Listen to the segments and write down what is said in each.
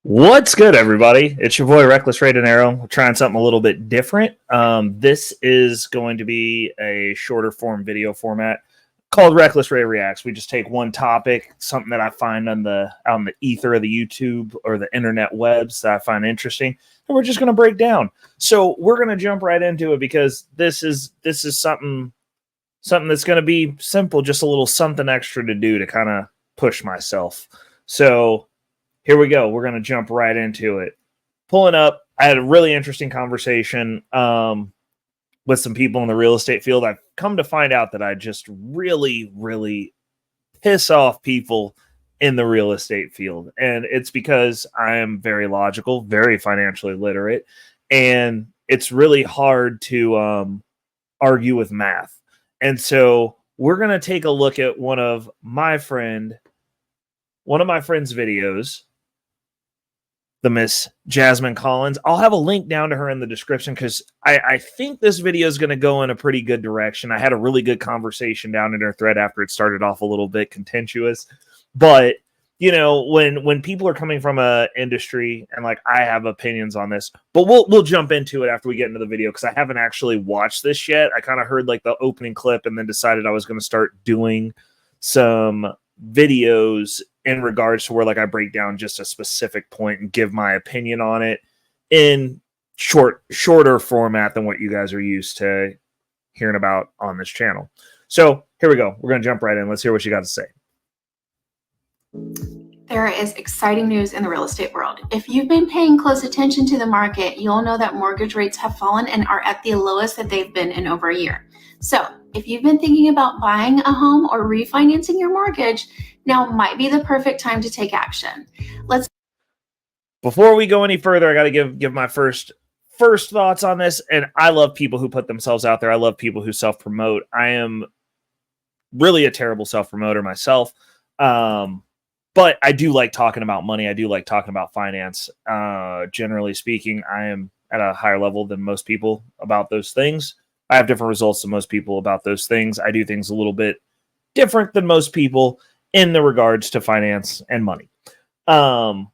What's good, everybody? It's your boy RecklessRay Dinero. We're trying something a little bit different. This is going to be a shorter form video format called RecklessRay Reacts. We just take one topic, something that I find on the ether of the YouTube or the internet webs that I find interesting, and we're just going to break down. So we're going to jump right into it because this is something that's going to be simple, just a little something extra to do to kind of push myself. So here we go. We're going to jump right into it. Pulling up, I had a really interesting conversation with some people in the real estate field. I've come to find out that I just really, really piss off people in the real estate field. And it's because I am very logical, very financially literate, and it's really hard to argue with math. And so we're going to take a look at one of my friend's videos, the Miss Jasmine Collins. I'll have a link down to her in the description because I think this video is going to go in a pretty good direction. I had a really good conversation down in her thread after it started off a little bit contentious. But, you know, when people are coming from a industry and like I have opinions on this, but we'll jump into it after we get into the video because I haven't actually watched this yet. I kind of heard like the opening clip and then decided I was going to start doing some videos in regards to where like I break down just a specific point and give my opinion on it in shorter format than what you guys are used to hearing about on this channel. So here we go. We're going to jump right in. Let's hear what you got to say. There is exciting news in the real estate world. If you've been paying close attention to the market, you'll know that mortgage rates have fallen and are at the lowest that they've been in over a year. So if you've been thinking about buying a home or refinancing your mortgage, now might be the perfect time to take action. Before we go any further, I got to give my first thoughts on this. And I love people who put themselves out there. I love people who self-promote. I am really a terrible self-promoter myself. But I do like talking about money. I do like talking about finance. Generally speaking, I am at a higher level than most people about those things. I have different results than most people about those things. I do things a little bit different than most people in the regards to finance and money. The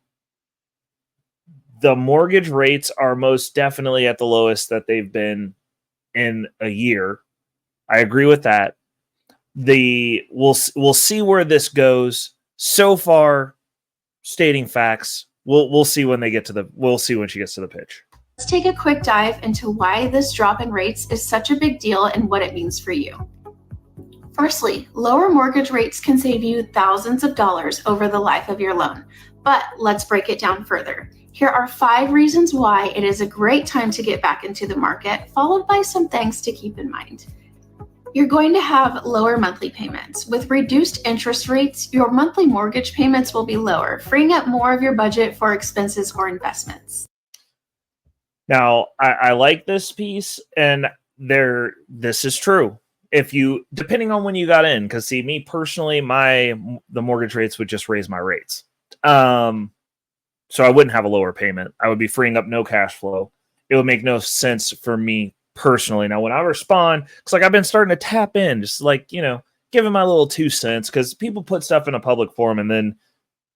mortgage rates are most definitely at the lowest that they've been in a year. I agree with that. We'll see where this goes. So far, stating facts. We'll see when we'll see when she gets to the pitch. Let's take a quick dive into why this drop in rates is such a big deal and what it means for you. Firstly, lower mortgage rates can save you thousands of dollars over the life of your loan. But let's break it down further. Here are 5 reasons why it is a great time to get back into the market, followed by some things to keep in mind. You're going to have lower monthly payments. With reduced interest rates, your monthly mortgage payments will be lower, freeing up more of your budget for expenses or investments. Now, I like this piece, and this is true. If you, depending on when you got in, because see, me personally, the mortgage rates would just raise my rates. So I wouldn't have a lower payment. I would be freeing up no cash flow. It would make no sense for me personally. Now, when I respond, because like I've been starting to tap in, just like, you know, giving my little 2 cents, because people put stuff in a public forum and then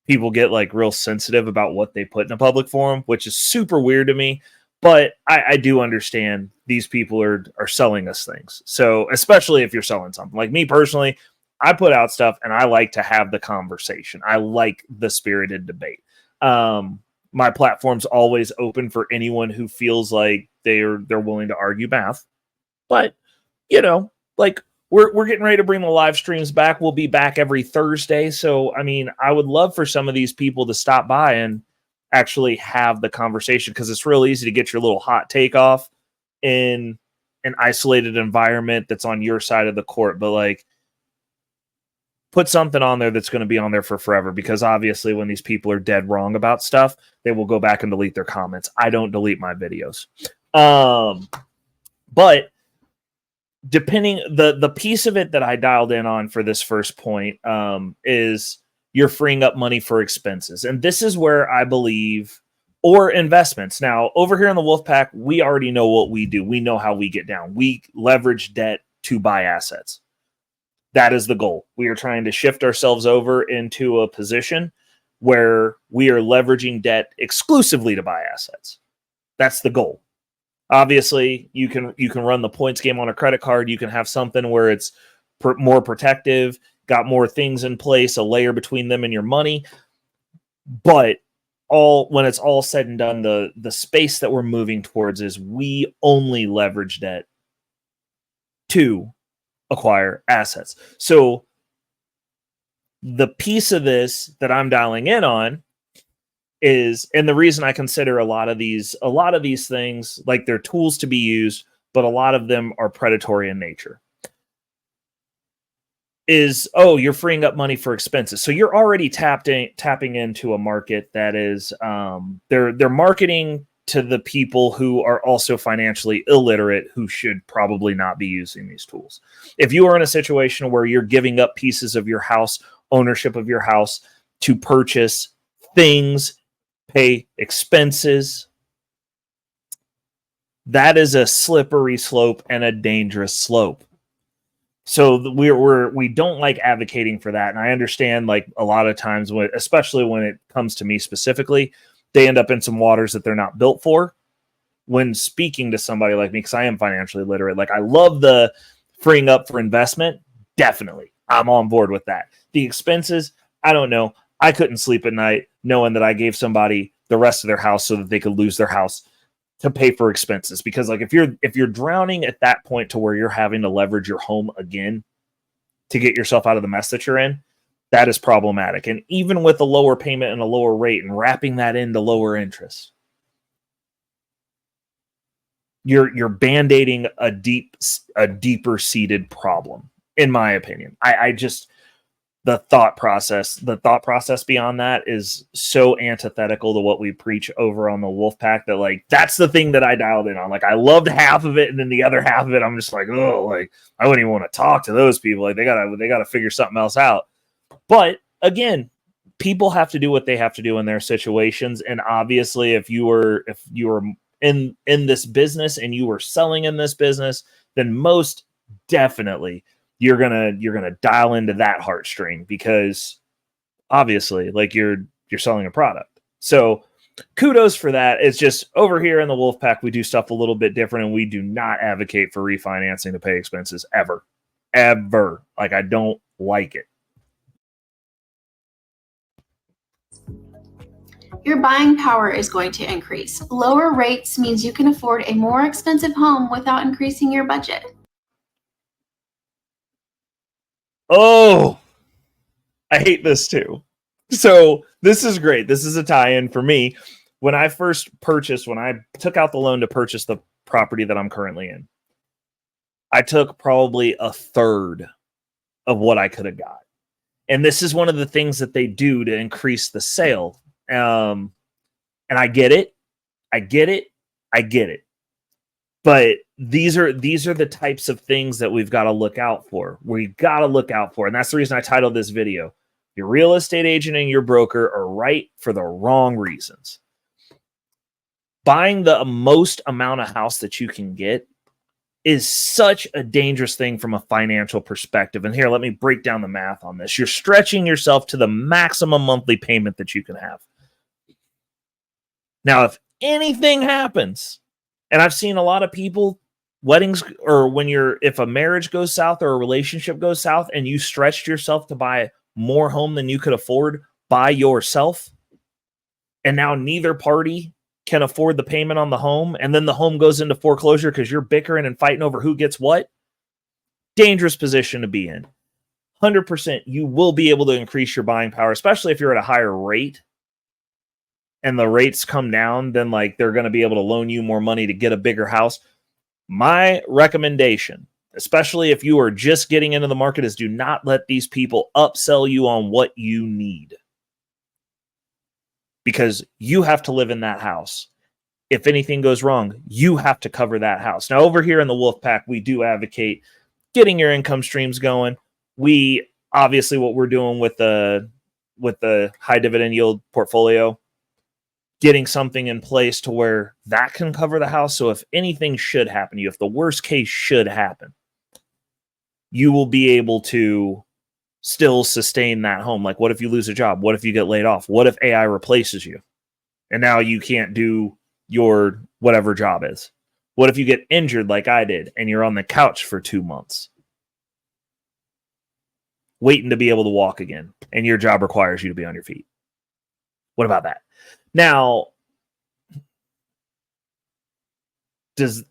people get like real sensitive about what they put in a public forum, which is super weird to me. But I do understand these people are selling us things. So especially if you're selling something. Like me personally, I put out stuff and I like to have the conversation. I like the spirited debate. My platform's always open for anyone who feels like they're willing to argue math. But, you know, like we're getting ready to bring the live streams back. We'll be back every Thursday. So, I mean, I would love for some of these people to stop by and actually have the conversation, because it's real easy to get your little hot take off in an isolated environment that's on your side of the court. But like, put something on there that's going to be on there for forever, because obviously when these people are dead wrong about stuff, they will go back and delete their comments. I don't delete my videos. But depending, the piece of it that I dialed in on for this first point is you're freeing up money for expenses. And this is where I believe, or investments. Now, over here in the Wolfpack, we already know what we do. We know how we get down. We leverage debt to buy assets. That is the goal. We are trying to shift ourselves over into a position where we are leveraging debt exclusively to buy assets. That's the goal. Obviously, you can run the points game on a credit card. You can have something where it's more protective, got more things in place, a layer between them and your money. But when it's all said and done, the space that we're moving towards is we only leverage debt to acquire assets. So the piece of this that I'm dialing in on is, and the reason I consider a lot of these things like they're tools to be used, but a lot of them are predatory in nature, is, oh, you're freeing up money for expenses. So you're already tapping into a market that is, they're marketing to the people who are also financially illiterate, who should probably not be using these tools. If you are in a situation where you're giving up pieces of your house, ownership of your house, to purchase things, pay expenses, that is a slippery slope and a dangerous slope. So we don't like advocating for that. And I understand, like, a lot of times, especially when it comes to me specifically, they end up in some waters that they're not built for. When speaking to somebody like me, because I am financially literate, like, I love the freeing up for investment. Definitely. I'm on board with that. The expenses, I don't know. I couldn't sleep at night knowing that I gave somebody the rest of their house so that they could lose their house to pay for expenses. Because, like, if you're drowning at that point to where you're having to leverage your home again to get yourself out of the mess that you're in, that is problematic. And even with a lower payment and a lower rate and wrapping that into lower interest, you're band-aiding a deeper seated problem, in my opinion. I just, the thought process beyond that is so antithetical to what we preach over on the Wolfpack that, like, that's the thing that I dialed in on. Like, I loved half of it, and then the other half of it, I'm just like, oh, like, I wouldn't even want to talk to those people. Like, they gotta figure something else out. But again, people have to do what they have to do in their situations. And obviously, if you were in this business and you were selling in this business, then most definitely you're gonna dial into that heartstring, because obviously, like, you're selling a product. So kudos for that. It's just, over here in the Wolfpack, we do stuff a little bit different, and we do not advocate for refinancing to pay expenses ever. Like, I don't like it. Your buying power is going to increase. Lower rates means you can afford a more expensive home without increasing your budget. Oh, I hate this too. So this is great. This is a tie-in for me. When I took out the loan to purchase the property that I'm currently in, I took probably a third of what I could have got. And this is one of the things that they do to increase the sale. And I get it. But these are the types of things that we've got to look out for. And that's the reason I titled this video, Your Real Estate Agent and Your Broker Are Right for the Wrong Reasons. Buying the most amount of house that you can get is such a dangerous thing from a financial perspective. And here, let me break down the math on this. You're stretching yourself to the maximum monthly payment that you can have. Now, if anything happens, and I've seen a lot of people, weddings, or if a marriage goes south or a relationship goes south and you stretched yourself to buy more home than you could afford by yourself, and now neither party can afford the payment on the home, and then the home goes into foreclosure because you're bickering and fighting over who gets what, dangerous position to be in. 100% you will be able to increase your buying power, especially if you're at a higher rate and the rates come down, then, like, they're going to be able to loan you more money to get a bigger house. My recommendation, especially if you are just getting into the market, is do not let these people upsell you on what you need, because you have to live in that house. If anything goes wrong, you have to cover that house. Now, over here in the Wolfpack, we do advocate getting your income streams going. We obviously, what we're doing with the high dividend yield portfolio, getting something in place to where that can cover the house. So if anything should happen to you, if the worst case should happen, you will be able to still sustain that home? Like, what if you lose a job? What if you get laid off? What if AI replaces you and now you can't do your whatever job is? What if you get injured like I did and you're on the couch for 2 months waiting to be able to walk again and your job requires you to be on your feet? What about that? Now, this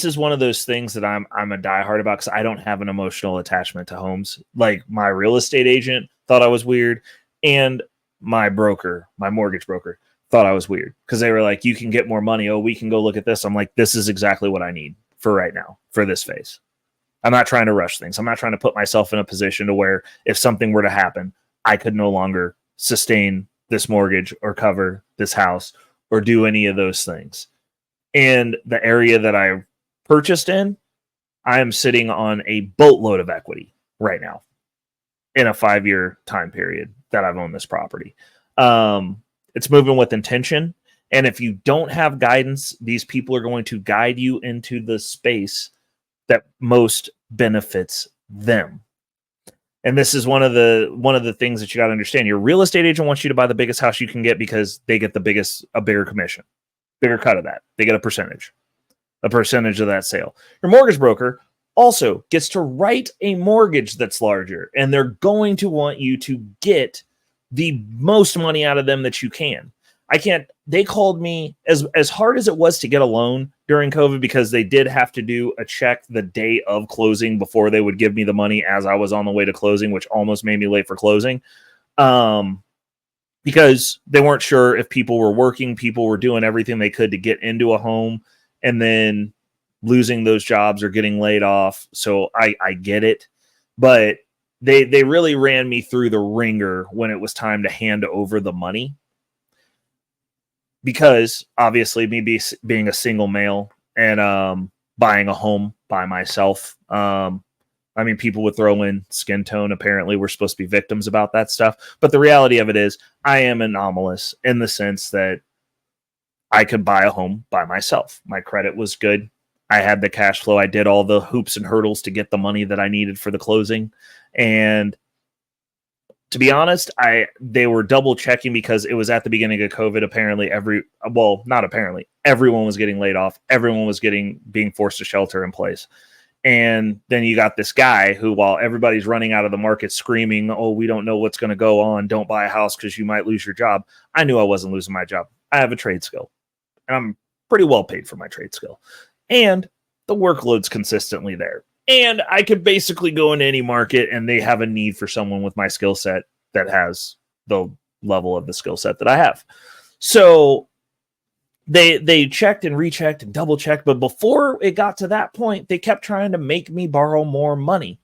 is one of those things that I'm a diehard about because I don't have an emotional attachment to homes. Like, my real estate agent thought I was weird, and my mortgage broker thought I was weird because they were like, you can get more money. Oh, we can go look at this. I'm like, this is exactly what I need for right now, for this phase. I'm not trying to rush things. I'm not trying to put myself in a position to where if something were to happen, I could no longer sustain this mortgage or cover this house or do any of those things. And the area that I purchased in, I am sitting on a boatload of equity right now in a 5-year time period that I've owned this property. It's moving with intention. And if you don't have guidance, these people are going to guide you into the space that most benefits them. And this is one of the things that you got to understand. Your real estate agent wants you to buy the biggest house you can get because they get a bigger commission, bigger cut of that. They get a percentage of that sale. Your mortgage broker also gets to write a mortgage that's larger, and they're going to want you to get the most money out of them that you can. They called me as hard as it was to get a loan during COVID, because they did have to do a check the day of closing before they would give me the money as I was on the way to closing, which almost made me late for closing. Because they weren't sure if people were working, people were doing everything they could to get into a home and then losing those jobs or getting laid off. So I get it, but they really ran me through the ringer when it was time to hand over the money. Because obviously me being a single male and buying a home by myself, people would throw in skin tone. Apparently we're supposed to be victims about that stuff. But the reality of it is I am anomalous in the sense that I could buy a home by myself. My credit was good. I had the cash flow. I did all the hoops and hurdles to get the money that I needed for the closing. And to be honest, they were double checking because it was at the beginning of COVID. Apparently everyone was getting laid off. Everyone was being forced to shelter in place. And then you got this guy who, while everybody's running out of the market screaming, oh, we don't know what's going to go on, don't buy a house because you might lose your job. I knew I wasn't losing my job. I have a trade skill, and I'm pretty well paid for my trade skill. And the workload's consistently there. And I could basically go into any market and they have a need for someone with my skill set that has the level of the skill set that I have. So they checked and rechecked and double checked. But before it got to that point, they kept trying to make me borrow more money.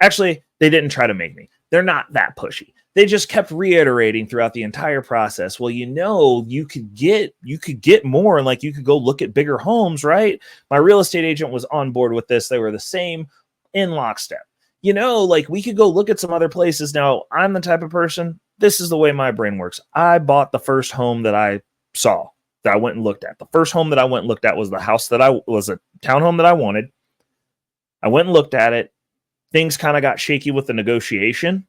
Actually, they didn't try to make me. They're not that pushy. They just kept reiterating throughout the entire process. Well, you could get more, and like you could go look at bigger homes, right? My real estate agent was on board with this. They were the same in lockstep. Like we could go look at some other places. Now, I'm the type of person, this is the way my brain works. I bought the first home that I saw, that I went and looked at. The first home that I went and looked at was the house was a townhome that I wanted. I went and looked at it. Things kind of got shaky with the negotiation.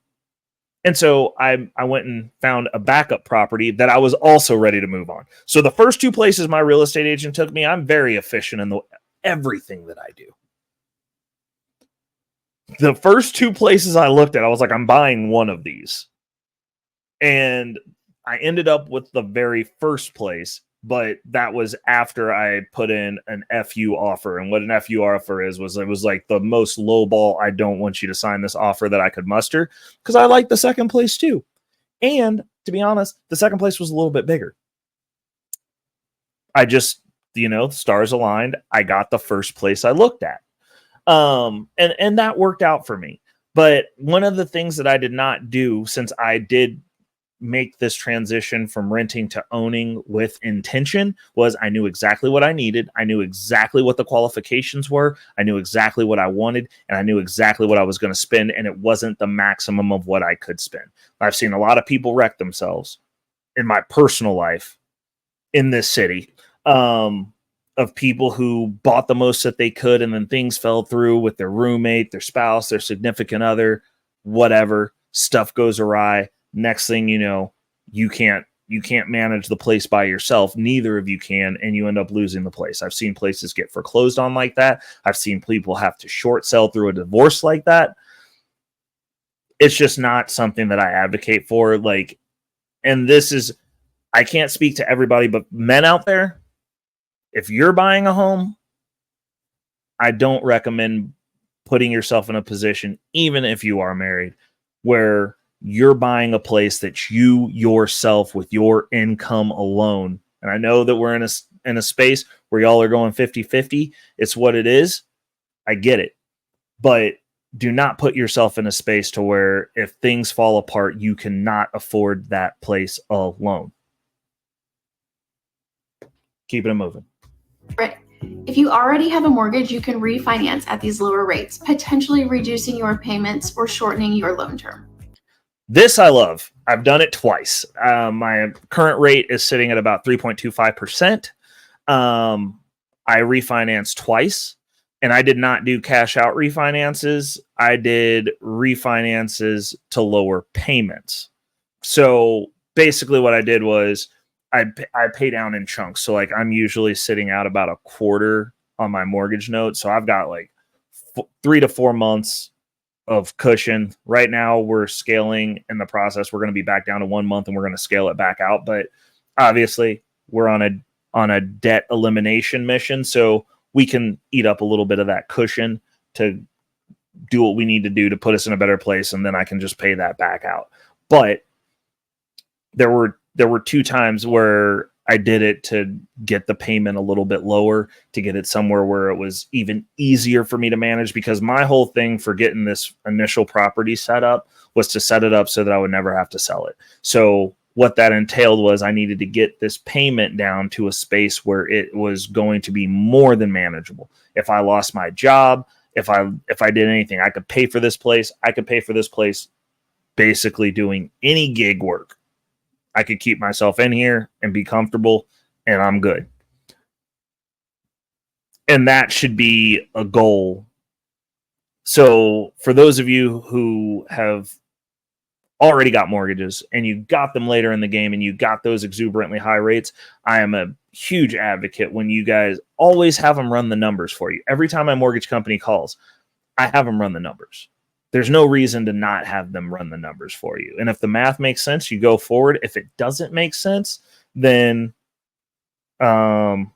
And so I went and found a backup property that I was also ready to move on. So the first two places my real estate agent took me, I'm very efficient in everything that I do. The first two places I looked at, I was like, I'm buying one of these. And I ended up with the very first place, but that was after I put in an FU offer. And what an FU offer was it was like the most lowball, I don't want you to sign this offer that I could muster, because I like the second place too. And to be honest, the second place was a little bit bigger. I just, stars aligned. I got the first place I looked at. And that worked out for me. But one of the things that I did not do, since I did make this transition from renting to owning with intention, was I knew exactly what I needed. I knew exactly what the qualifications were. I knew exactly what I wanted, and I knew exactly what I was going to spend. And it wasn't the maximum of what I could spend. I've seen a lot of people wreck themselves in my personal life in this city, of people who bought the most that they could, and then things fell through with their roommate, their spouse, their significant other, whatever. Stuff goes awry. Next thing you know, you can't manage the place by yourself. Neither of you can, and you end up losing the place. I've seen places get foreclosed on like that. I've seen people have to short sell through a divorce like that. It's just not something that I advocate for. Like, and this is, I can't speak to everybody, but men out there, if you're buying a home, I don't recommend putting yourself in a position, even if you are married, where you're buying a place that you yourself with your income alone. And I know that we're in a space where y'all are going 50-50. It's what it is. I get it. But do not put yourself in a space to where if things fall apart, you cannot afford that place alone. Keeping it moving. Right. If you already have a mortgage, you can refinance at these lower rates, potentially reducing your payments or shortening your loan term. This I love. I've done it twice. My current rate is sitting at about 3.25%. I refinanced twice, and I did not do cash out refinances. I did refinances to lower payments. So basically what I did was I pay down in chunks. So like I'm usually sitting out about a quarter on my mortgage note. So I've got like 3 to 4 months of cushion. Right now we're scaling in the process. We're going to be back down to 1 month and we're going to scale it back out. But obviously we're on a debt elimination mission. So we can eat up a little bit of that cushion to do what we need to do to put us in a better place. And then I can just pay that back out. But there were 2 times where I did it to get the payment a little bit lower, to get it somewhere where it was even easier for me to manage, because my whole thing for getting this initial property set up was to set it up so that I would never have to sell it. So what that entailed was I needed to get this payment down to a space where it was going to be more than manageable. If I lost my job, if I did anything, I could pay for this place. I could pay for this place basically doing any gig work. I could keep myself in here and be comfortable, and I'm good. And that should be a goal. So for those of you who have already got mortgages and you got them later in the game and you got those exuberantly high rates, I am a huge advocate when you guys always have them run the numbers for you. Every time my mortgage company calls, I have them run the numbers. There's no reason to not have them run the numbers for you. And if the math makes sense, you go forward. If it doesn't make sense, then leave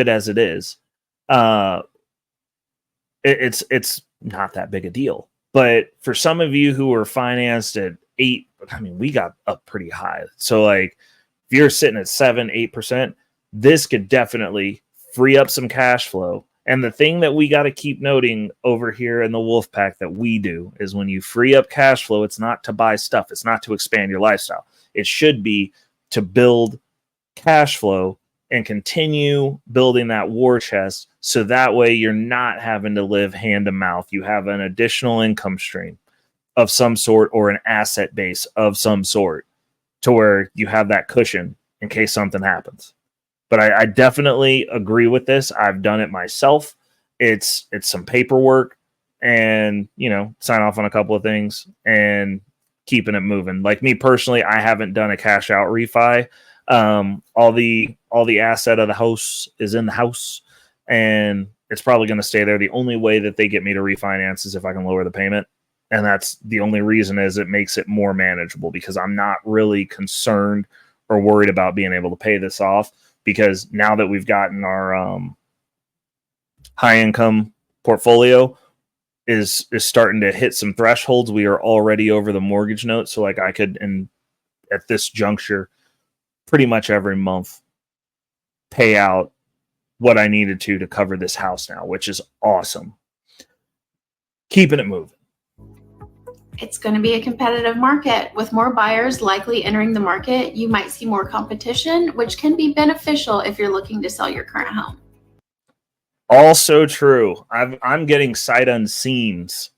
it as it is. It's not that big a deal. But for some of you who are financed at 8, I mean, we got up pretty high. So like if you're sitting at 7-8%, this could definitely free up some cash flow. And the thing that we got to keep noting over here in the Wolf Pack that we do is when you free up cash flow, it's not to buy stuff. It's not to expand your lifestyle. It should be to build cash flow and continue building that war chest. So that way you're not having to live hand to mouth. You have an additional income stream of some sort or an asset base of some sort to where you have that cushion in case something happens. But I definitely agree with this. I've done it myself. It's some paperwork and, sign off on a couple of things and keeping it moving. Like me personally, I haven't done a cash out refi. All the asset of the house is in the house and it's probably going to stay there. The only way that they get me to refinance is if I can lower the payment. And that's the only reason is it makes it more manageable because I'm not really concerned or worried about being able to pay this off. Because now that we've gotten our high income portfolio is starting to hit some thresholds, we are already over the mortgage note. So like I could, and at this juncture, pretty much every month pay out what I needed to cover this house now, which is awesome. Keeping it moving. It's going to be a competitive market. With more buyers likely entering the market, you might see more competition, which can be beneficial if you're looking to sell your current home. Also true. I'm getting sight unseens,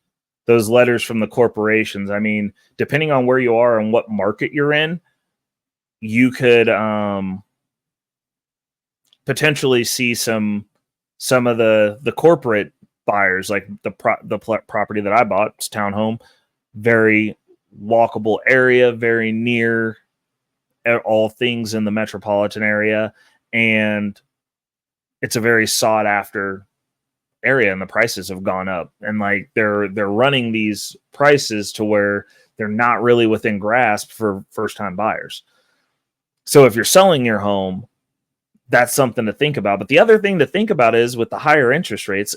those letters from the corporations. I mean, depending on where you are and what market you're in, you could potentially see some of the corporate buyers, like the property that I bought, it's townhome, very walkable area, very near all things in the metropolitan area, and it's a very sought after area, and the prices have gone up, and like they're running these prices to where they're not really within grasp for first time buyers. So if you're selling your home, that's something to think about. But the other thing to think about is with the higher interest rates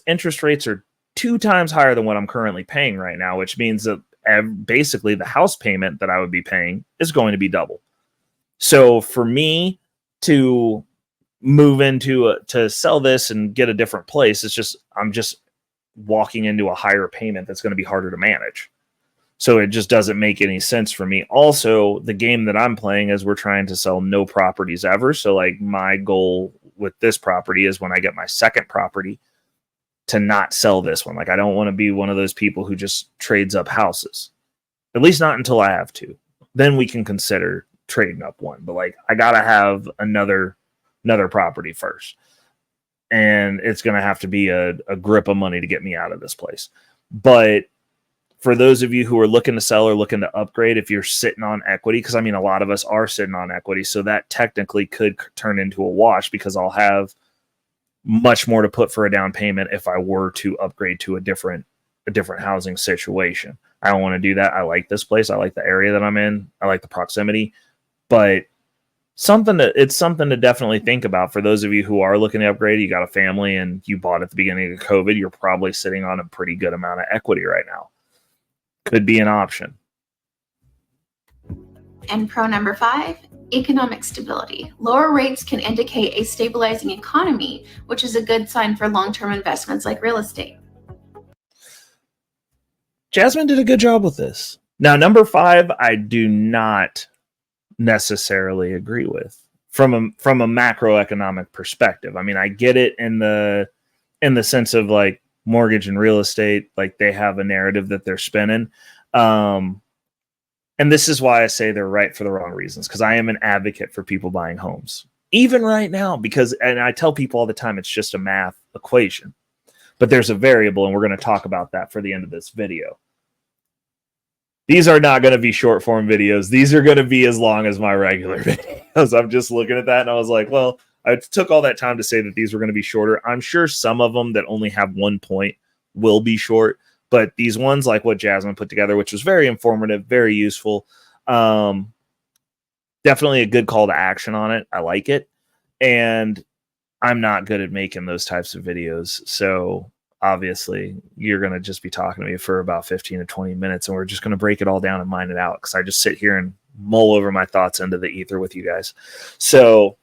are 2 times higher than what I'm currently paying right now, which means that basically the house payment that I would be paying is going to be double. So for me to move into to sell this and get a different place, I'm just walking into a higher payment that's going to be harder to manage. So it just doesn't make any sense for me. Also, the game that I'm playing is we're trying to sell no properties ever. So like my goal with this property is when I get my second property to not sell this one. Like I don't want to be one of those people who just trades up houses. At least not until I have to. Then we can consider trading up one. But like I got to have another property first. And it's going to have to be a grip of money to get me out of this place. But for those of you who are looking to sell or looking to upgrade, if you're sitting on equity, because I mean, a lot of us are sitting on equity, so that technically could turn into a wash because I'll have much more to put for a down payment if I were to upgrade to a different housing situation. I don't want to do that. I like this place. I like the area that I'm in. I like the proximity, but it's something to definitely think about for those of you who are looking to upgrade. You got a family and you bought at the beginning of COVID. You're probably sitting on a pretty good amount of equity right now. Could be an option. And pro number 5, economic stability. Lower rates can indicate a stabilizing economy, which is a good sign for long-term investments like real estate. Jasmine did a good job with this. Now, number 5, I do not necessarily agree with from a macroeconomic perspective. I mean, I get it in the sense of like mortgage and real estate, like they have a narrative that they're spinning. And this is why I say they're right for the wrong reasons, because I am an advocate for people buying homes, even right now, and I tell people all the time, it's just a math equation, but there's a variable, and we're going to talk about that for the end of this video. These are not going to be short form videos. These are going to be as long as my regular videos. I'm just looking at that and I was like, well, I took all that time to say that these were going to be shorter. I'm sure some of them that only have one point will be short, but these ones, like what Jasmine put together, which was very informative, very useful, definitely a good call to action on it. I like it. And I'm not good at making those types of videos. So obviously you're going to just be talking to me for about 15 to 20 minutes and we're just going to break it all down and mine it out, because I just sit here and mull over my thoughts into the ether with you guys. So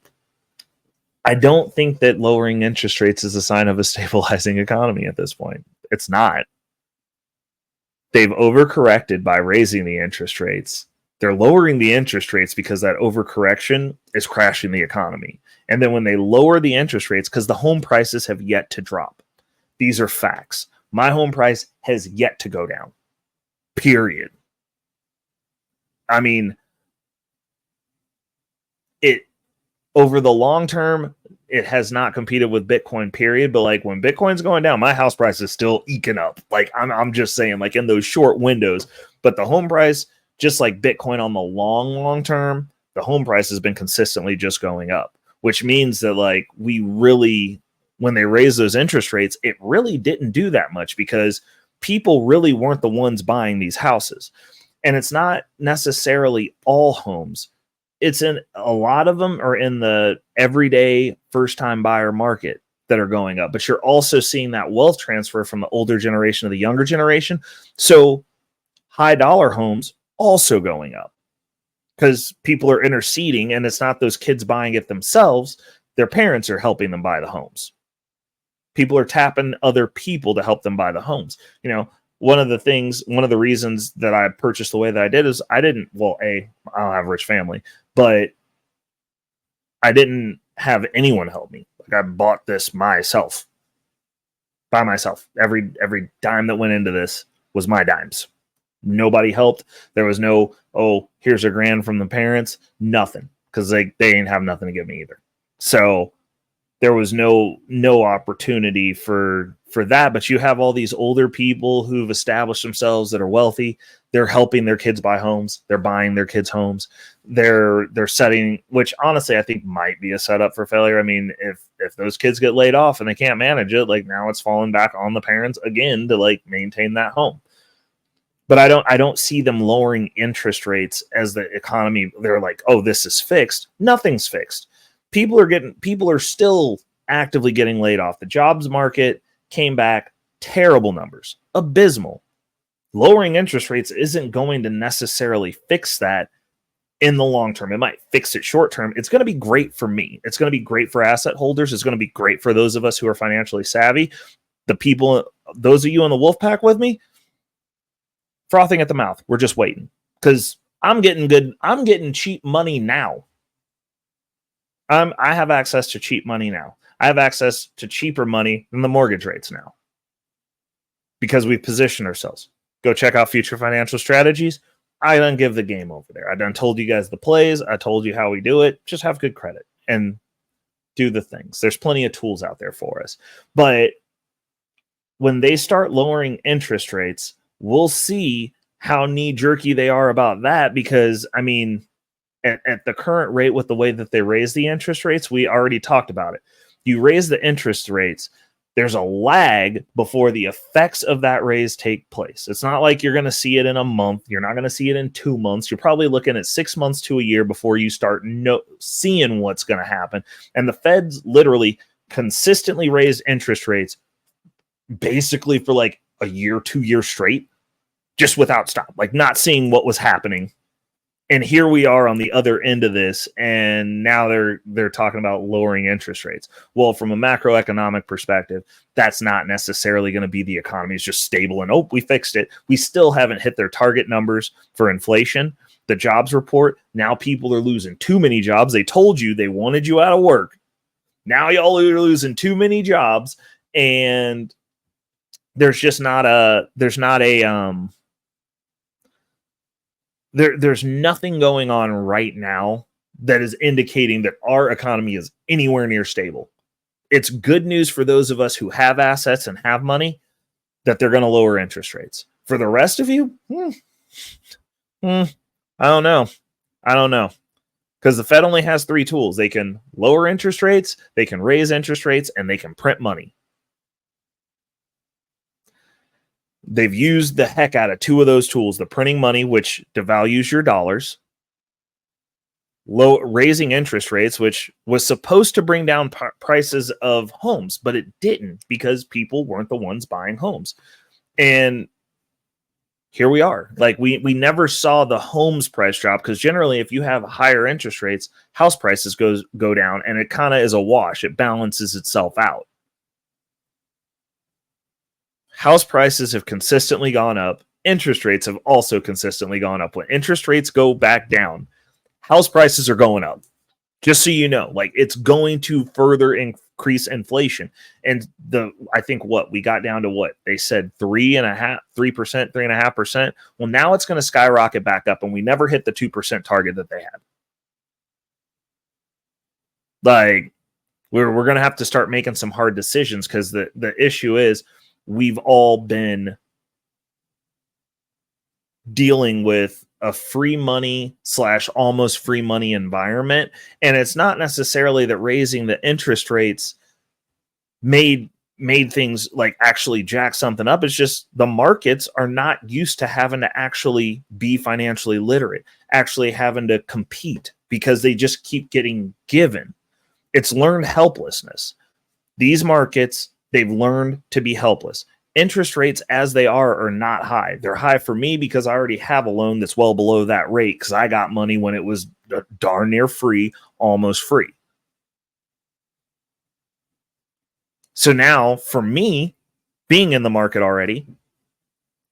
I don't think that lowering interest rates is a sign of a stabilizing economy at this point. It's not. They've overcorrected by raising the interest rates. They're lowering the interest rates because that overcorrection is crashing the economy. And then when they lower the interest rates, because the home prices have yet to drop. These are facts. My home price has yet to go down. Period. I mean, over the long term, it has not competed with Bitcoin, period. But like when Bitcoin's going down, my house price is still eking up. Like I'm just saying, like in those short windows. But the home price, just like Bitcoin on the long term, the home price has been consistently just going up, which means that like we really, when they raised those interest rates, it really didn't do that much because people really weren't the ones buying these houses. And it's not necessarily all homes. It's in a lot of them are in the everyday first time buyer market that are going up, but you're also seeing that wealth transfer from the older generation to the younger generation. So high dollar homes also going up because people are interceding, and it's not those kids buying it themselves. Their parents are helping them buy the homes. People are tapping other people to help them buy the homes. You know, one of the reasons that I purchased the way that I did is I don't have a rich family, but I didn't have anyone help me. Like I bought this by myself. Every dime that went into this was my dimes. Nobody helped. There was no, here's $1,000 from the parents. Nothing. because they ain't have nothing to give me either. So there was no opportunity for that. But you have all these older people who've established themselves that are wealthy. They're helping their kids buy homes. They're buying their kids homes. They're setting, which honestly I think might be a setup for failure. I mean, if those kids get laid off and they can't manage it, like now it's falling back on the parents again to like maintain that home. But I don't see them lowering interest rates as the economy. They're like, oh, this is fixed. Nothing's fixed. People are still actively getting laid off. The jobs market came back, terrible numbers, abysmal. Lowering interest rates isn't going to necessarily fix that in the long term. It might fix it short term. It's going to be great for me. It's going to be great for asset holders. It's going to be great for those of us who are financially savvy. The people, those of you in the wolf pack with me, frothing at the mouth. We're just waiting because I'm getting cheap money now. I have access to cheap money now. I have access to cheaper money than the mortgage rates now because we've positioned ourselves. Go check out Future Financial Strategies. I done give the game over there. I done told you guys the plays. I told you how we do it. Just have good credit and do the things. There's plenty of tools out there for us. But when they start lowering interest rates, we'll see how knee-jerky they are about that because, I mean, at the current rate with the way that they raise the interest rates, we already talked about it. You raise the interest rates, there's a lag before the effects of that raise take place. It's not like you're going to see it in a month. You're not going to see it in 2 months. You're probably looking at 6 months to a year before you start seeing what's going to happen. And the Feds literally consistently raised interest rates basically for like a year, 2 years straight, just without stop, like not seeing what was happening. And here we are on the other end of this, and now they're talking about lowering interest rates. Well, from a macroeconomic perspective, that's not necessarily going to be the economy is just stable and, oh, we fixed it. We still haven't hit their target numbers for inflation. The jobs report, now people are losing too many jobs. They told you they wanted you out of work. Now y'all are losing too many jobs, and there's nothing going on right now that is indicating that our economy is anywhere near stable. It's good news for those of us who have assets and have money that they're going to lower interest rates. For the rest of you, I don't know. Because the Fed only has 3 tools. They can lower interest rates, they can raise interest rates, and they can print money. They've used the heck out of 2 of those tools, the printing money, which devalues your dollars, raising interest rates, which was supposed to bring down prices of homes, but it didn't because people weren't the ones buying homes. And here we are. Like we never saw the homes price drop because generally if you have higher interest rates, house prices go down and it kind of is a wash. It balances itself out. House prices have consistently gone up. Interest rates have also consistently gone up. When interest rates go back down, house prices are going up. Just so you know, like it's going to further increase inflation. And I think we got down to what they said 3.5%. Well, now it's going to skyrocket back up, and we never hit the 2% target that they had. Like we're going to have to start making some hard decisions because the issue is we've all been dealing with a free money / almost free money environment. And it's not necessarily that raising the interest rates made things like actually jack something up. It's just the markets are not used to having to actually be financially literate, actually having to compete because they just keep getting given. It's learned helplessness. These markets, they've learned to be helpless. Interest rates as they are not high. They're high for me because I already have a loan that's well below that rate because I got money when it was darn near free, almost free. So now for me, being in the market already,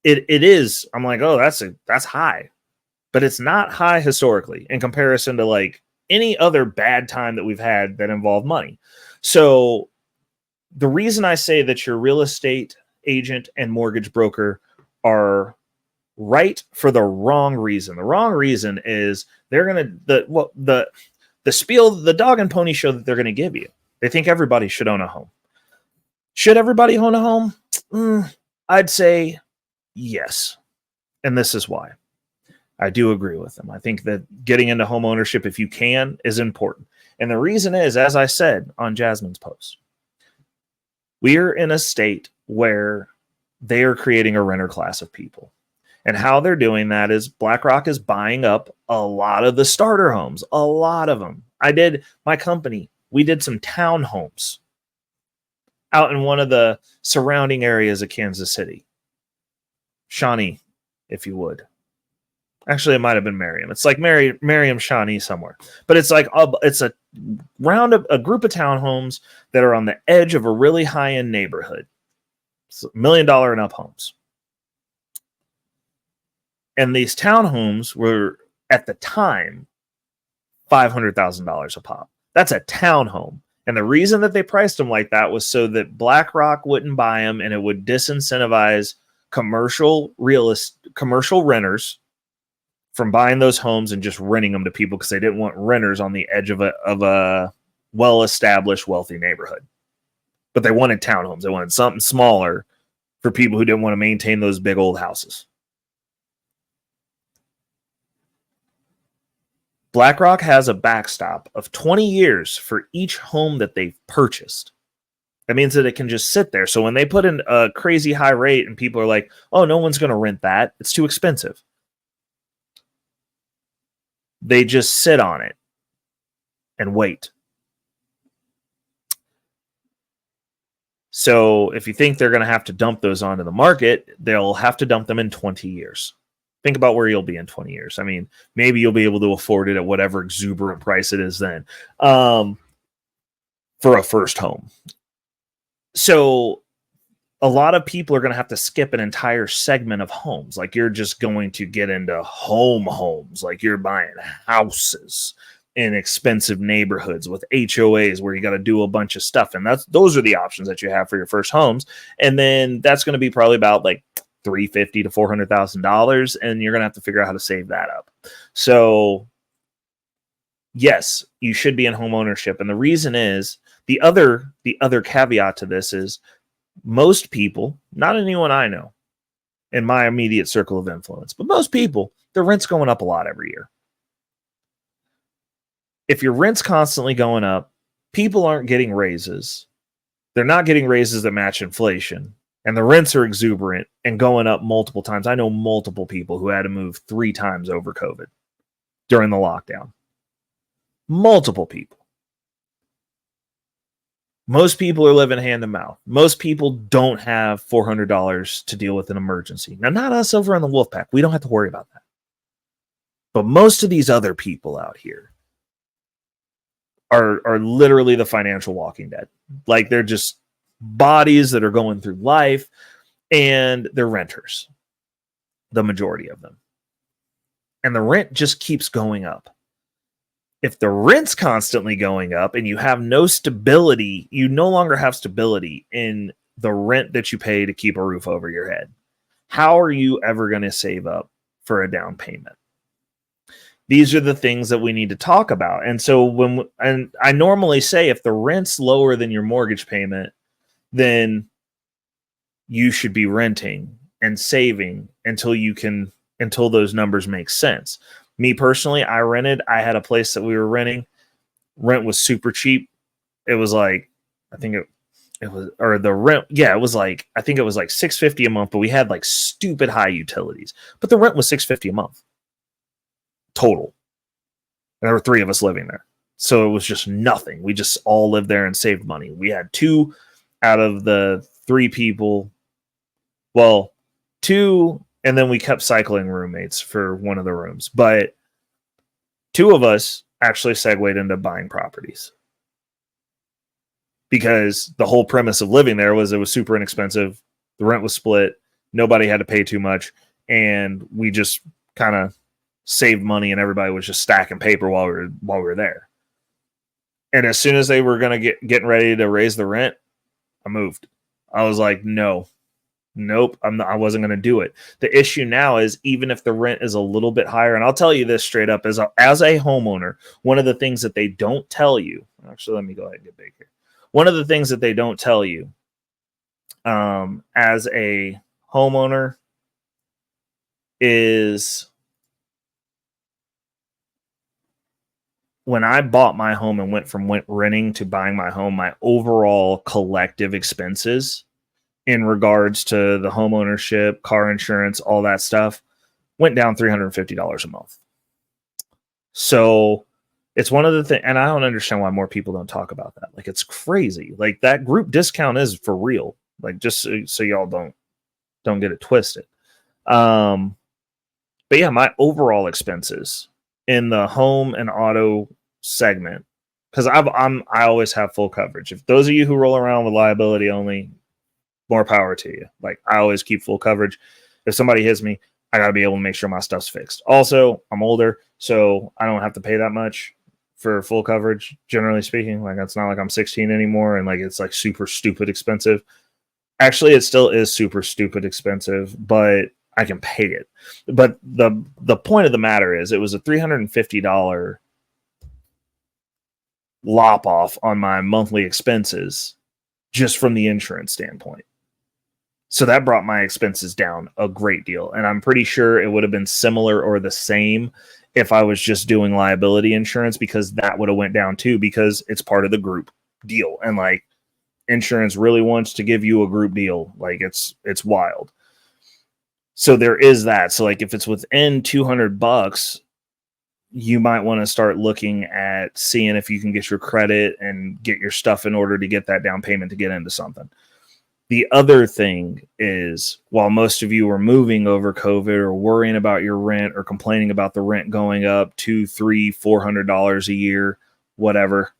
it is, I'm like, oh, that's high. But it's not high historically in comparison to like any other bad time that we've had that involved money. So the reason I say that your real estate agent and mortgage broker are right for the wrong reason. The wrong reason is they're going to the dog and pony show that they're going to give you. They think everybody should own a home. Should everybody own a home? I'd say yes. And this is why. I do agree with them. I think that getting into home ownership, if you can, is important. And the reason is, as I said on Jasmine's post, we are in a state where they are creating a renter class of people. And how they're doing that is BlackRock is buying up a lot of the starter homes, a lot of them. My company, we did some townhomes out in one of the surrounding areas of Kansas City. Shawnee, if you would. Actually, it might have been Merriam. It's like Merriam, Shawnee somewhere. But it's like it's a group of townhomes that are on the edge of a really high-end neighborhood. It's $1 million and up homes. And these townhomes were, at the time, $500,000 a pop. That's a townhome. And the reason that they priced them like that was so that BlackRock wouldn't buy them, and it would disincentivize commercial renters from buying those homes and just renting them to people, because they didn't want renters on the edge of a well-established, wealthy neighborhood. But they wanted townhomes. They wanted something smaller for people who didn't want to maintain those big old houses. BlackRock has a backstop of 20 years for each home that they've purchased. That means that it can just sit there. So when they put in a crazy high rate and people are like, oh, no one's going to rent that, it's too expensive, they just sit on it and wait. So if you think they're going to have to dump those onto the market, they'll have to dump them in 20 years. Think about where you'll be in 20 years. I mean, maybe you'll be able to afford it at whatever exuberant price it is then, for a first home. So a lot of people are going to have to skip an entire segment of homes. Like, you're just going to get into homes. Like, you're buying houses in expensive neighborhoods with HOAs where you got to do a bunch of stuff. And those are the options that you have for your first homes. And then that's going to be probably about like $350,000 to $400,000, and you're going to have to figure out how to save that up. So yes, you should be in home ownership. And the reason is, the other caveat to this is, most people, not anyone I know in my immediate circle of influence, but most people, their rent's going up a lot every year. If your rent's constantly going up, people aren't getting raises. They're not getting raises that match inflation. And the rents are exuberant and going up multiple times. I know multiple people who had to move 3 times over COVID during the lockdown. Multiple people. Most people are living hand to mouth. Most people don't have $400 to deal with an emergency. Now, not us over on the Wolfpack. We don't have to worry about that. But most of these other people out here are literally the financial walking dead. Like, they're just bodies that are going through life, and they're renters, the majority of them. And the rent just keeps going up. If the rent's constantly going up and you have no stability, you no longer have stability in the rent that you pay to keep a roof over your head. How are you ever going to save up for a down payment? These are the things that we need to talk about. And so and I normally say, if the rent's lower than your mortgage payment, then you should be renting and saving until those numbers make sense. Me personally, I had a place that we were renting. Rent was super cheap. It was like, I think it was, or the rent. Yeah, it was like, I think it was like $650 a month, but we had like stupid high utilities, but the rent was $650 a month total. And there were 3 of us living there. So it was just nothing. We just all lived there and saved money. We had 2 out of the 3 people. Well, 2, and then we kept cycling roommates for one of the rooms. But 2 of us actually segued into buying properties, because the whole premise of living there was it was super inexpensive. The rent was split. Nobody had to pay too much. And we just kind of saved money, and everybody was just stacking paper while we were there. And as soon as they were going to getting ready to raise the rent, I moved. I was like, no, Nope, I wasn't going to do it. The issue now is even if the rent is a little bit higher, and I'll tell you this straight up, as a homeowner, one of the things that they don't tell you, actually, let me go ahead and get big here. One of the things that they don't tell you as a homeowner is when I bought my home and went from renting to buying my home, my overall collective expenses in regards to the home ownership, car insurance, all that stuff went down $350 a month. So it's one of the things, and I don't understand why more people don't talk about that. Like, it's crazy. Like, that group discount is for real. Like, just so y'all don't get it twisted. But yeah, my overall expenses in the home and auto segment, because I always have full coverage. If those of you who roll around with liability only, more power to you. Like, I always keep full coverage. If somebody hits me, I got to be able to make sure my stuff's fixed. Also, I'm older, so I don't have to pay that much for full coverage, generally speaking. Like, it's not like I'm 16 anymore and like it's like super stupid expensive. Actually, it still is super stupid expensive, but I can pay it. But the point of the matter is, it was a $350 lop off on my monthly expenses just from the insurance standpoint. So that brought my expenses down a great deal. And I'm pretty sure it would have been similar or the same if I was just doing liability insurance, because that would have went down too, because it's part of the group deal. And like, insurance really wants to give you a group deal. Like, it's wild. So there is that. So like, if it's within $200, you might want to start looking at seeing if you can get your credit and get your stuff in order to get that down payment to get into something. The other thing is, while most of you are moving over COVID or worrying about your rent or complaining about the rent going up $200, $300, $400 a year, whatever,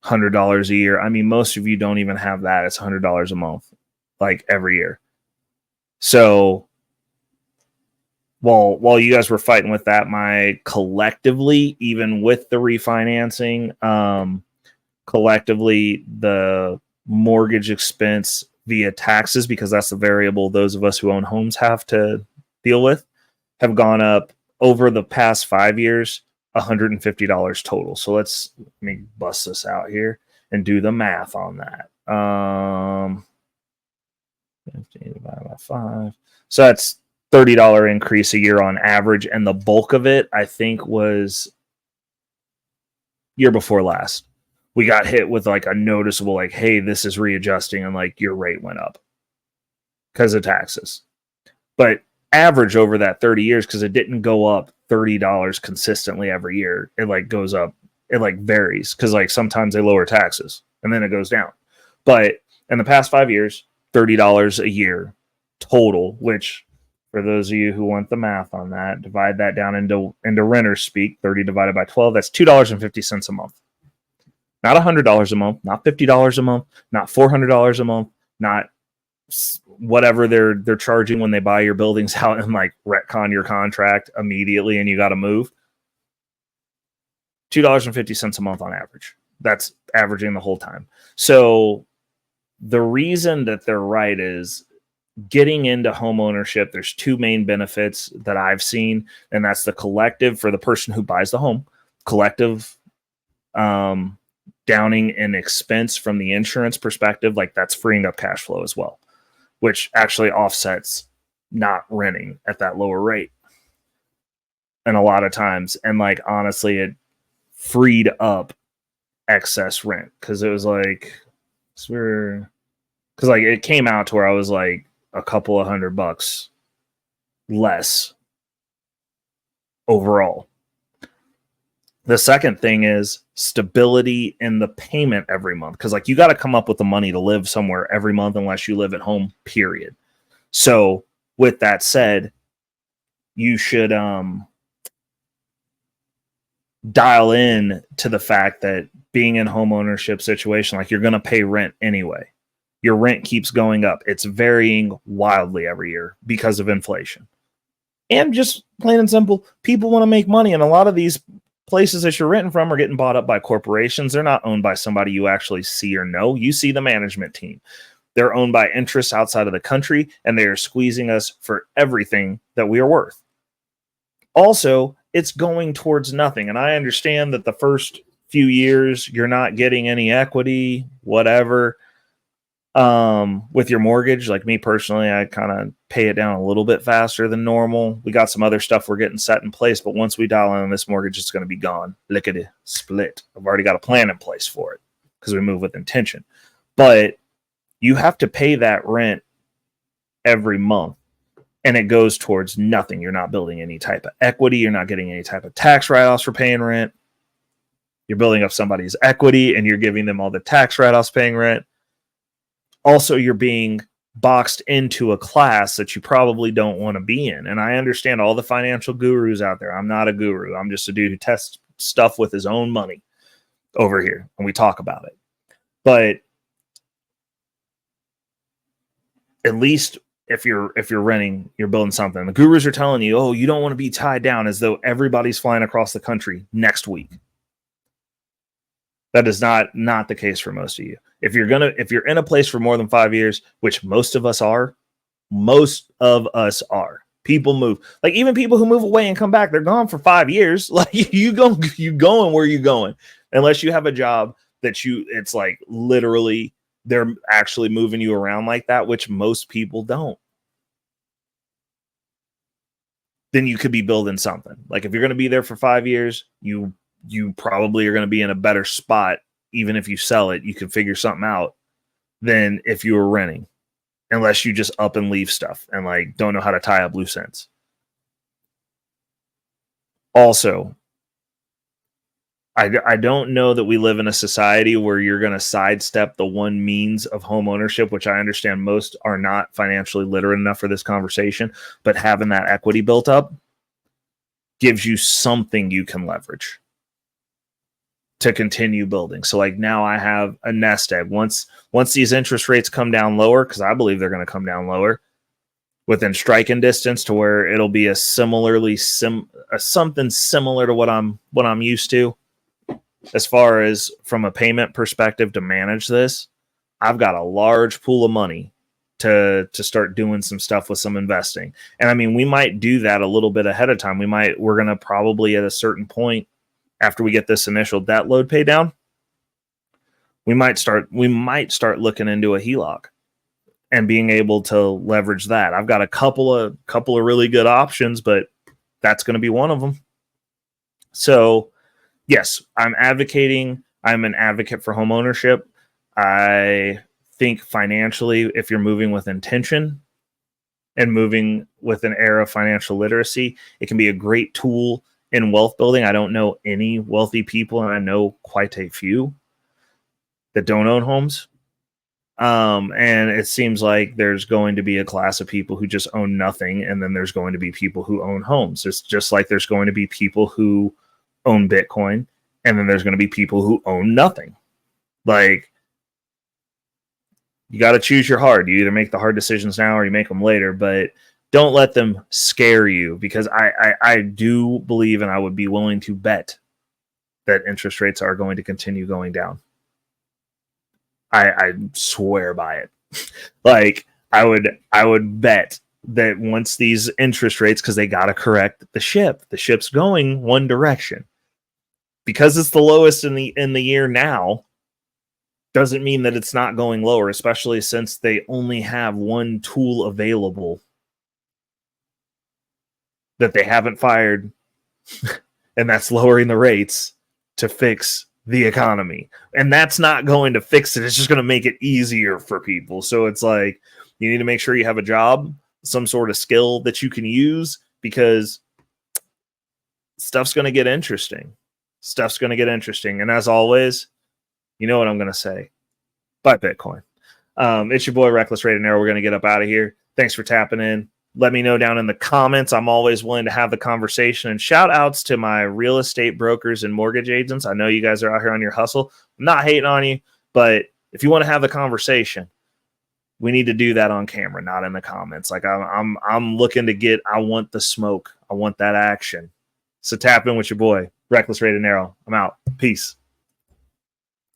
$100 a year. I mean, most of you don't even have that. It's $100 a month, like every year. So while you guys were fighting with that, my collectively, even with the refinancing, collectively, the mortgage expense via taxes, because that's the variable those of us who own homes have to deal with, have gone up over the past 5 years, $150 total. So let me bust this out here and do the math on that. 15 divided by 5. So that's $30 increase a year on average. And the bulk of it, I think, was year before last. We got hit with like a noticeable, like, hey, this is readjusting, and like your rate went up because of taxes. But average over that 30 years, because it didn't go up $30 consistently every year. It like goes up, it like varies, because like sometimes they lower taxes and then it goes down. But in the past 5 years, $30 a year total, which for those of you who want the math on that, divide that down into renter speak, 30 divided by 12, that's $2.50 a month. Not $100 a month, not $50 a month, not $400 a month, not whatever they're charging when they buy your buildings out and like retcon your contract immediately and you got to move. $2.50 a month on average. That's averaging the whole time. So the reason that they're right is, getting into home ownership, there's two main benefits that I've seen, and that's the collective for the person who buys the home, collective downing in expense from the insurance perspective, like that's freeing up cash flow as well, which actually offsets not renting at that lower rate. And a lot of times, and like honestly, it freed up excess rent, because it was like, because like it came out to where I was like a couple of $100 less overall. The second thing is stability in the payment every month, because like you got to come up with the money to live somewhere every month unless you live at home, period. So with that said, you should dial in to the fact that being in home ownership situation, like you're going to pay rent anyway. Your rent keeps going up. It's varying wildly every year because of inflation. And just plain and simple, people want to make money, and a lot of these places that you're renting from are getting bought up by corporations. They're not owned by somebody you actually see or know. You see the management team. They're owned by interests outside of the country, and they are squeezing us for everything that we are worth. Also, it's going towards nothing. And I understand that the first few years, you're not getting any equity, whatever. With your mortgage, like me personally, I kind of pay it down a little bit faster than normal. We got some other stuff we're getting set in place, but once we dial in on this mortgage, it's going to be gone. Lickety split. I've already got a plan in place for it because we move with intention. But you have to pay that rent every month, and it goes towards nothing. You're not building any type of equity. You're not getting any type of tax write-offs for paying rent. You're building up somebody's equity, and you're giving them all the tax write-offs paying rent. Also, you're being boxed into a class that you probably don't want to be in. And I understand all the financial gurus out there. I'm not a guru. I'm just a dude who tests stuff with his own money over here, and we talk about it. But at least if you're renting, you're building something. The gurus are telling you, oh, you don't want to be tied down, as though everybody's flying across the country next week. That is not the case for most of you. If you're in a place for more than 5 years, which most of us are, people move. Like, even people who move away and come back, they're gone for 5 years. Like, you going where you going, unless you have a job that it's like literally they're actually moving you around like that, which most people don't. Then you could be building something. Like, if you're going to be there for 5 years, you probably are going to be in a better spot. Even if you sell it, you can figure something out than if you were renting, unless you just up and leave stuff and like don't know how to tie up loose ends. Also, I don't know that we live in a society where you're going to sidestep the one means of home ownership, which I understand most are not financially literate enough for this conversation, but having that equity built up gives you something you can leverage to continue building. So like, now I have a nest egg. Once these interest rates come down lower, because I believe they're going to come down lower, within striking distance to where it'll be something similar to what I'm used to, as far as from a payment perspective to manage this. I've got a large pool of money to start doing some stuff with some investing. And I mean, we might do that a little bit ahead of time. We're going to probably at a certain point, after we get this initial debt load pay down, we might start looking into a HELOC and being able to leverage that. I've got a couple of really good options, but that's going to be one of them. So yes, I'm an advocate for home ownership. I think financially, if you're moving with intention and moving with an era of financial literacy, it can be a great tool in wealth building. I don't know any wealthy people, and I know quite a few that don't own homes. And it seems like there's going to be a class of people who just own nothing, and then there's going to be people who own homes. It's just like there's going to be people who own Bitcoin, and then there's going to be people who own nothing. Like, you got to choose your hard. You either make the hard decisions now or you make them later, but don't let them scare you, because I do believe, and I would be willing to bet, that interest rates are going to continue going down. I swear by it. Like, I would bet that once these interest rates, because they got to correct the ship's going one direction. Because it's the lowest in the year now, doesn't mean that it's not going lower, especially since they only have one tool available that they haven't fired, and that's lowering the rates to fix the economy. And that's not going to fix it. It's just going to make it easier for people. So it's like, you need to make sure you have a job, some sort of skill that you can use, because stuff's going to get interesting. And as always, you know what I'm going to say. Buy Bitcoin. It's your boy, RecklessRay, and we're going to get up out of here. Thanks for tapping in. Let me know down in the comments. I'm always willing to have the conversation. And shout outs to my real estate brokers and mortgage agents. I know you guys are out here on your hustle. I'm not hating on you, but if you want to have the conversation, we need to do that on camera, not in the comments. Like, I'm looking to I want the smoke. I want that action. So tap in with your boy, RecklessRay. I'm out. Peace.